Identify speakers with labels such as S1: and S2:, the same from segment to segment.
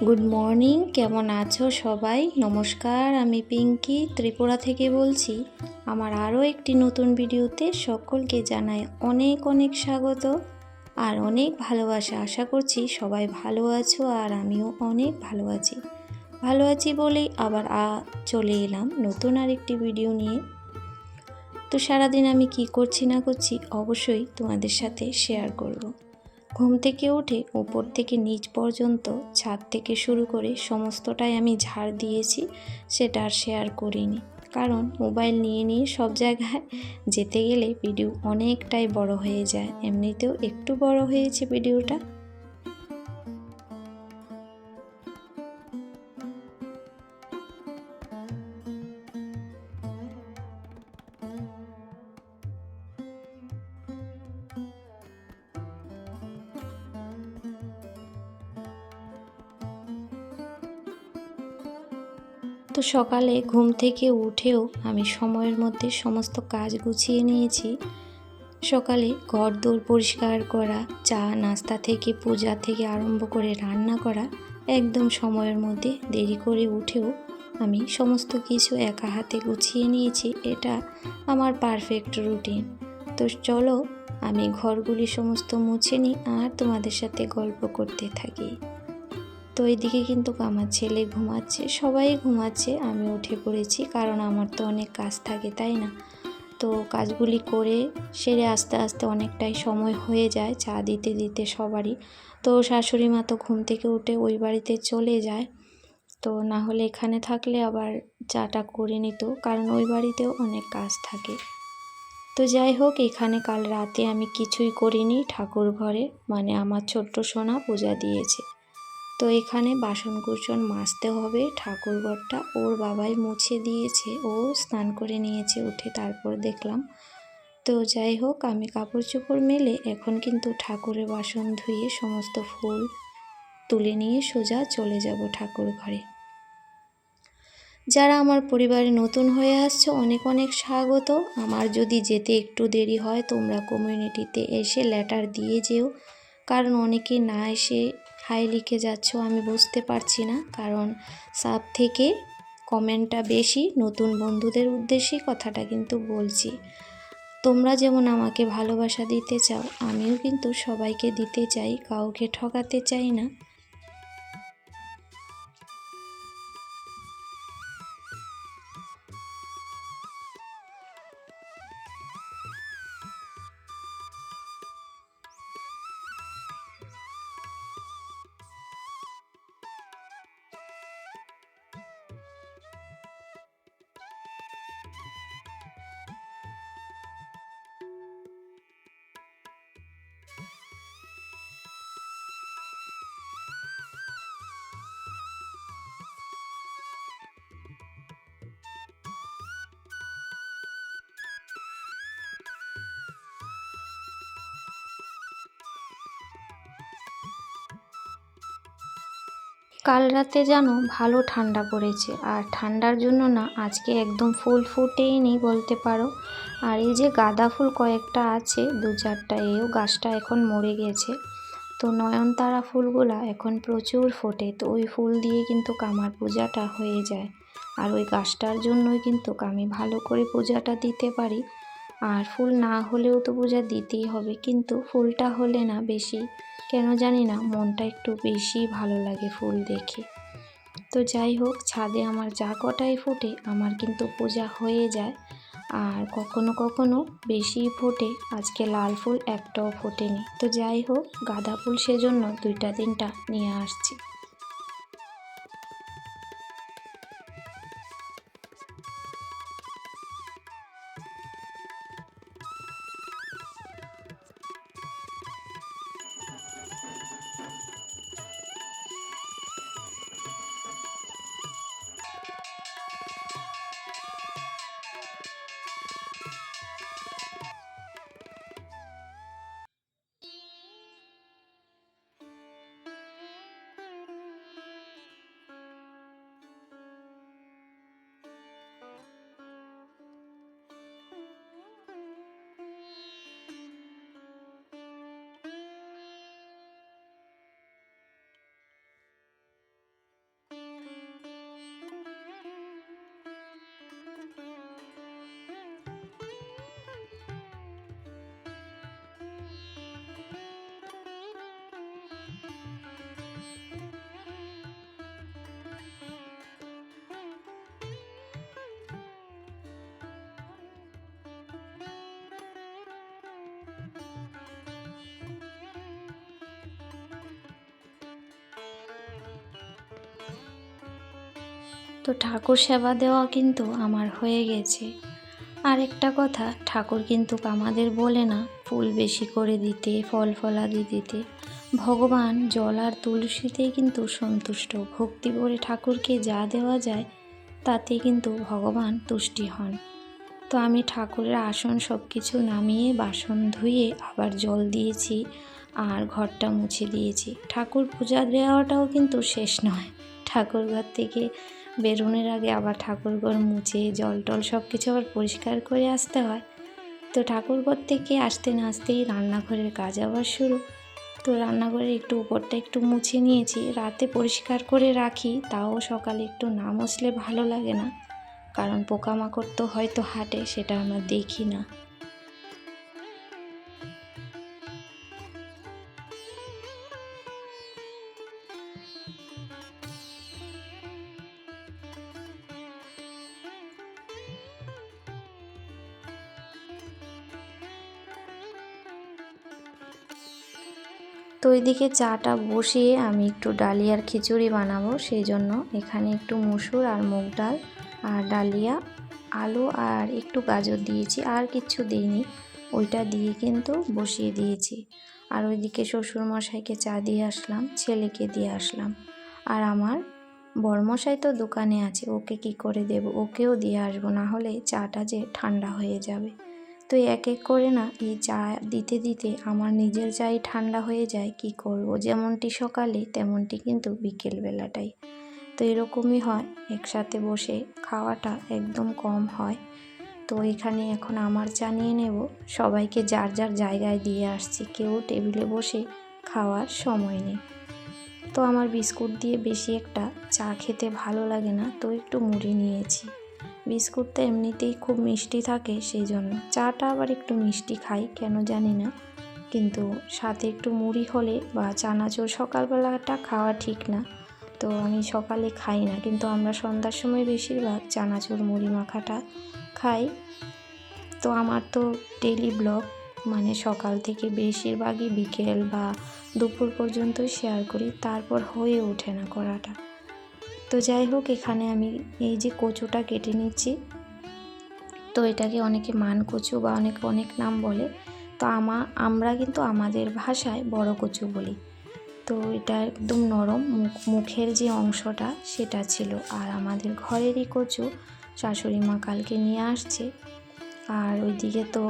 S1: Good morning, কেমন আছো সবাই? নমস্কার, আমি পিঙ্কি ত্রিপুরা থেকে বলছি। আমার আরও একটি নতুন ভিডিওতে সকলকে জানাই অনেক অনেক স্বাগত আর অনেক ভালোবাসা। আশা করছি সবাই ভালো আছো আর আমিও অনেক ভালো আছি বলেই আবার চলে এলাম নতুন আরেকটি ভিডিও নিয়ে। তো সারাদিন আমি কি করছি না করছি অবশ্যই তোমাদের সাথে শেয়ার করব। ঘুম থেকে উঠে উপর থেকে নিচ পর্যন্ত ছাদ থেকে শুরু করে সমস্তটাই আমি ঝাড় দিয়েছি, সেটা আর শেয়ার করিনি, কারণ মোবাইল নিয়ে সব জায়গায় যেতে গেলে ভিডিও অনেকটাই বড় হয়ে যায়। এমনিতেও একটু বড় হয়েছে ভিডিওটা। তো সকালে ঘুম থেকে উঠেও আমি সময়ের মধ্যে সমস্ত কাজ গুছিয়ে নিয়েছি। সকালে ঘরদোর পরিষ্কার করা, চা নাস্তা থেকে পূজা থেকে আরম্ভ করে রান্না করা, একদম সময়ের মধ্যে দেরি করে উঠেও আমি সমস্ত কিছু একা হাতে গুছিয়ে নিয়েছি। এটা আমার পারফেক্ট রুটিন। তো চলো আমি ঘরগুলি সমস্ত মুছে নিই আর তোমাদের সাথে গল্প করতে থাকি। তো এইদিকে কিন্তু আমার ছেলে ঘুমাচ্ছে, সবাই ঘুমাচ্ছে, আমি উঠে পড়েছি, কারণ আমার তো অনেক কাজ থাকে, তাই না? তো কাজগুলি করে সেরে আস্তে আস্তে অনেকটাই সময় হয়ে যায় চা দিতে দিতে সবারই। তো শাশুড়ি মা তো ঘুম থেকে উঠে ওই বাড়িতে চলে যায়, তো না হলে এখানে থাকলে আবার চাটা করে নিত, কারণ ওই বাড়িতেও অনেক কাজ থাকে। তো যাই হোক, এখানে কাল রাতে আমি কিছুই করিনি, ঠাকুর ঘরে মানে আমার ছোট্ট সোনা পূজা দিয়েছে। তো এখানে বাসনকুসন মাজতে হবে, ঠাকুরঘরটা ওর বাবাই মুছে দিয়েছে, ও স্নান করে নিয়েছে উঠে, তারপর দেখলাম। তো যাই হোক, আমি কাপড় চোপড় মেলে এখন কিন্তু ঠাকুরের বাসন ধুয়ে সমস্ত ফুল তুলে নিয়ে সোজা চলে যাব ঠাকুর ঘরে। যারা আমার পরিবারে নতুন হয়ে আসছো অনেক অনেক স্বাগত। আমার যদি যেতে একটু দেরি হয়, তোমরা কমিউনিটিতে এসে লেটার দিয়ে যেও, কারণ অনেকে না এসে হাই লিখে যাচ্ছ, আমি বুঝতে পারছি না, কারণ সব থেকে কমেন্টটা বেশি নতুন বন্ধুদের উদ্দেশ্যে কথাটা কিন্তু বলছি। তোমরা যেমন আমাকে ভালোবাসা দিতে চাও, আমিও কিন্তু সবাইকে দিতে চাই, কাউকে ঠকাতে চাই না। কাল রাতে জানো ভালো ঠান্ডা পড়েছে, আর ঠান্ডার জন্য না আজকে একদম ফুল ফুটেইনি বলতে পারো। আর এই যে গাঁদা ফুল কয়েকটা আছে, 2-4টা, এও গাছটা এখন মরে গেছে। তো নয়নতারা ফুলগুলা এখন প্রচুর ফোটে, তো ওই ফুল দিয়ে কিন্তু আমার পূজাটা হয়ে যায়। আর ওই গাছটার জন্যই কিন্তু আমি ভালো করে পূজাটা দিতে পারি। আর ফুল না হলেও তো পূজা দিতেই হবে, কিন্তু ফুলটা হলে না বেশি কেন জানি না মনটা একটু বেশি ভালো লাগে ফুল দেখে। তো যাই হোক, ছাদে আমার যা কটাই ফোটে আমার কিন্তু পূজা হয়ে যায়। আর কখনো কখনো বেশি ফোটে, আজকে লাল ফুল একটাও ফোটেনি। তো যাই হোক, গাঁদা ফুল সেজন্য 2-3টা নিয়ে আসছি। তো ঠাকুর সেবা দেওয়া কিন্তু আমার হয়ে গেছে। আরেকটা কথা, ঠাকুর কিন্তু আমাদের বলে না ফুল বেশি করে দিতে, ফল ফলাদি দিতে। ভগবান জল আর তুলসীতেই কিন্তু সন্তুষ্ট। ভক্তি ভরে ঠাকুরকে যা দেওয়া যায় তাতে কিন্তু ভগবান তুষ্টি হন। তো আমি ঠাকুরের আসন সব কিছু নামিয়ে বাসন ধুয়ে আবার জল দিয়েছি আর ঘরটা মুছে দিয়েছি। ঠাকুর পূজা দেওয়াটাও কিন্তু শেষ নয়, ঠাকুরঘর থেকে বেরোনোর আগে আবার ঠাকুরঘর মুছে জল টল সব কিছু আবার পরিষ্কার করে আসতে হয়। তো ঠাকুরঘর থেকে আসতে না আসতেই রান্নাঘরের কাজ আবার শুরু। তো রান্নাঘরের একটু উপরটা একটু মুছে নিয়েছি, রাতে পরিষ্কার করে রাখি, তাও সকালে একটু না মুছলে ভালো লাগে না, কারণ পোকামাকড় তো হয়তো হাঁটে, সেটা আমরা দেখি না। তো ওইদিকে চাটা বসিয়ে আমি একটু ডালিয়ার খিচুড়ি বানাবো, সেই জন্য এখানে একটু মসুর আর মুগ ডাল আর ডালিয়া, আলু আর একটু গাজর দিয়েছি, আর কিচ্ছু দিইনি। ওইটা দিয়ে কিন্তু বসিয়ে দিয়েছি। আর ওইদিকে শ্বশুরমশাইকে চা দিয়ে আসলাম, ছেলেকে দিয়ে আসলাম। আর আমার বড়মশাই তো দোকানে আছে, ওকে কি করে দেব, ওকেও দিয়ে আসবো, না হলে চাটা যে ঠান্ডা হয়ে যাবে। তো এক এক করে না এই চা দিতে দিতে আমার নিজের চাই ঠান্ডা হয়ে যায়, কি করব, যেমনটি সকালে তেমনটি কিন্তু বিকেলবেলাটাই। তো এরকমই হয়, একসাথে বসে খাওয়াটা একদম কম হয়। তো এখানে এখন আমার চা নিয়ে নেব, সবাইকে যার যার জায়গায় দিয়ে আসছি, কেউ টেবিলে বসে খাওয়ার সময় নেই। তো আমার বিস্কুট দিয়ে বেশি একটা চা খেতে ভালো লাগে না, তো একটু মুড়ি নিয়েছি। বিস্কুটটা এমনিতেই খুব মিষ্টি থাকে, সেই জন্য চাটা আবার একটু মিষ্টি খাই কেন জানি না, কিন্তু সাথে একটু মুড়ি হলে বা চানাচুর, সকালবেলাটা খাওয়া ঠিক না, তো আমি সকালে খাই না, কিন্তু আমরা সন্ধ্যার সময় বেশিরভাগ চানাচুর মুড়ি মাখাটা খাই। তো আমার তো ডেইলি ব্লগ মানে সকাল থেকে বেশিরভাগই বিকেল বা দুপুর পর্যন্তই শেয়ার করি, তারপর হয়ে ওঠে না করাটা। তো যাই হোক, এখানে আমি এই যে কচুটা কেটে নিচ্ছি, তো এটাকে অনেকে মান কচু বা অনেকে অনেক নাম বলে, তো আমরা কিন্তু আমাদের ভাষায় বড় কচু বলি। তো এটা একদম নরম, মুখের যে অংশটা সেটা ছিল, আর আমাদের ঘরেরই কচু, শাশুড়ি মা কালকে নিয়ে আসছে। আর ওইদিকে তো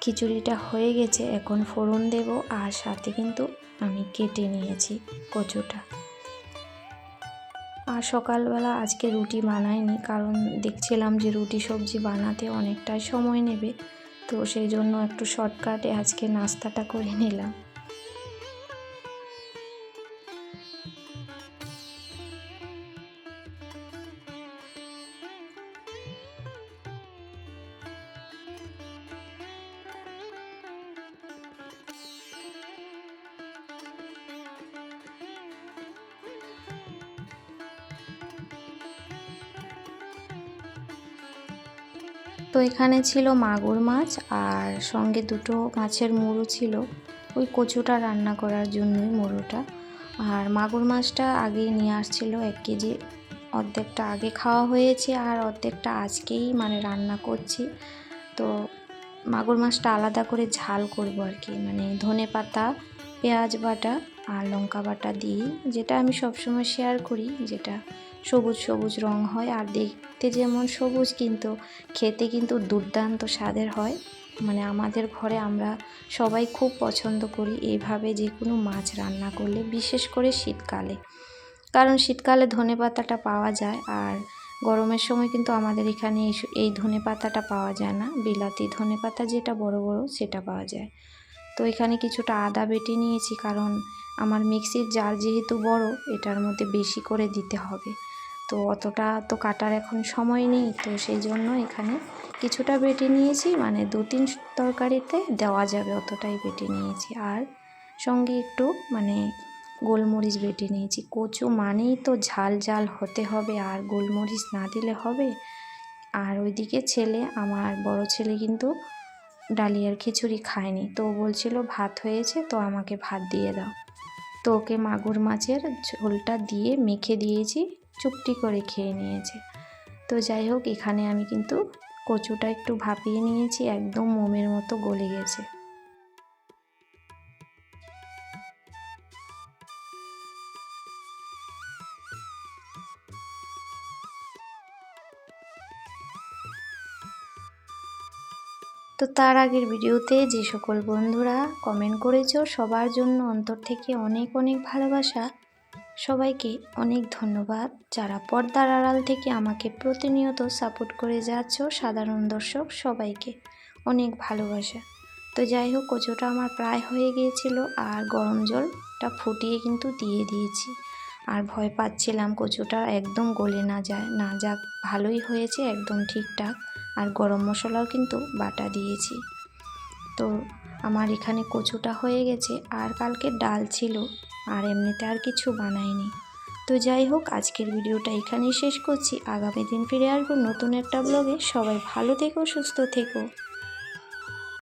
S1: খিচুড়িটা হয়ে গেছে, এখন ফোড়ন দেব, আর সাথে কিন্তু আমি কেটে নিয়েছি কচুটা। আর সকালবেলা আজকে রুটি বানাইনি, কারণ দেখছিলাম যে রুটি সবজি বানাতে অনেকটাই সময় নেবে, তো সেই জন্য একটু শর্টকাটে আজকে নাস্তাটা করে নিলাম। তো এখানে ছিল মাগুর মাছ, আর সঙ্গে দুটো মাছের মুড়ো ছিল, ওই কচুটা রান্না করার জন্যই মুড়োটা। আর মাগুর মাছটা আগেই নিয়ে আসছিল 1 কেজি, অর্ধেকটা আগে খাওয়া হয়েছে আর অর্ধেকটা আজকেই মানে রান্না করছি। তো মাগুর মাছটা আলাদা করে ঝাল করব আর কি, মানে ধনেপাতা, পেঁয়াজ বাটা আর লঙ্কা বাটা দিয়ে, যেটা আমি সবসময় শেয়ার করি, যেটা সবুজ সবুজ রং হয়, আর দেখতে যেমন সবুজ কিন্তু খেতে কিন্তু দুর্দান্ত স্বাদের হয়। মানে আমাদের ঘরে আমরা সবাই খুব পছন্দ করি এইভাবে যে কোনো মাছ রান্না করলে, বিশেষ করে শীতকালে, কারণ শীতকালে ধনেপাতাটা পাওয়া যায়, আর গরমের সময় কিন্তু আমাদের এখানে এই ধনেপাতাটা পাওয়া যায় না, বিলাতি ধনেপাতা যেটা বড় বড় সেটা পাওয়া যায়। তো এখানে কিছুটা আদা বেটে নিয়েছি, কারণ আমার মিক্সির জার যেহেতু বড়, এটার মধ্যে বেশি করে দিতে হবে, তো অতটা তো কাটার এখন সময় নেই, তো সেই জন্য এখানে কিছুটা বেটে নিয়েছি, মানে 2-3 তরকারিতে দেওয়া যাবে অতটাই বেটে নিয়েছি। আর সঙ্গে একটু মানে গোলমরিচ বেটে নিয়েছি, কচু মানেই তো ঝাল ঝাল হতে হবে, আর গোলমরিচ না দিলে হবে। আর ওইদিকে আমার বড় ছেলে কিন্তু ডালিয়ার খিচুড়ি খায়নি, তো বলছিল ভাত হয়েছে, তো আমাকে ভাত দিয়ে দাও। তো ওকে মাগুর মাছের ঝোলটা দিয়ে মেখে দিয়েছি, চুপটি করে খেয়ে নিয়েছে। তো যাই হোক, এখানে আমি কিন্তু কচুটা একটু ভাপিয়ে নিয়েছি, একদম মোমের মতো গলে গেছে। তো তার আগের ভিডিওতে যে সকল বন্ধুরা কমেন্ট করেছো সবার জন্য অন্তর থেকে অনেক অনেক ভালোবাসা। সবাইকে অনেক ধন্যবাদ। যারা পর্দার আড়াল থেকে আমাকে প্রতিনিয়ত সাপোর্ট করে যাচ্ছ সাধারণ দর্শক, সবাইকে অনেক ভালোবাসা। তো যাই হোক, কচুটা আমার প্রায় হয়ে গিয়েছিল আর গরম জলটা ফুটিয়ে কিন্তু দিয়ে দিয়েছি। আর ভয় পাচ্ছিলাম কচুটা একদম গলে না যাক, ভালোই হয়েছে, একদম ঠিকঠাক। আর গরম মশলাও কিন্তু বাটা দিয়েছি। তো আমার এখানে কচুটা হয়ে গেছে, আর কালকে ডাল ছিল, আর এমনিতে আর কিছু বানাইনি। তো যাই হোক, আজকের ভিডিওটা এখানেই শেষ করছি। আগামী দিন ফিরে আসবো নতুন একটা ব্লগে। সবাই ভালো থেকো, সুস্থ থেকো।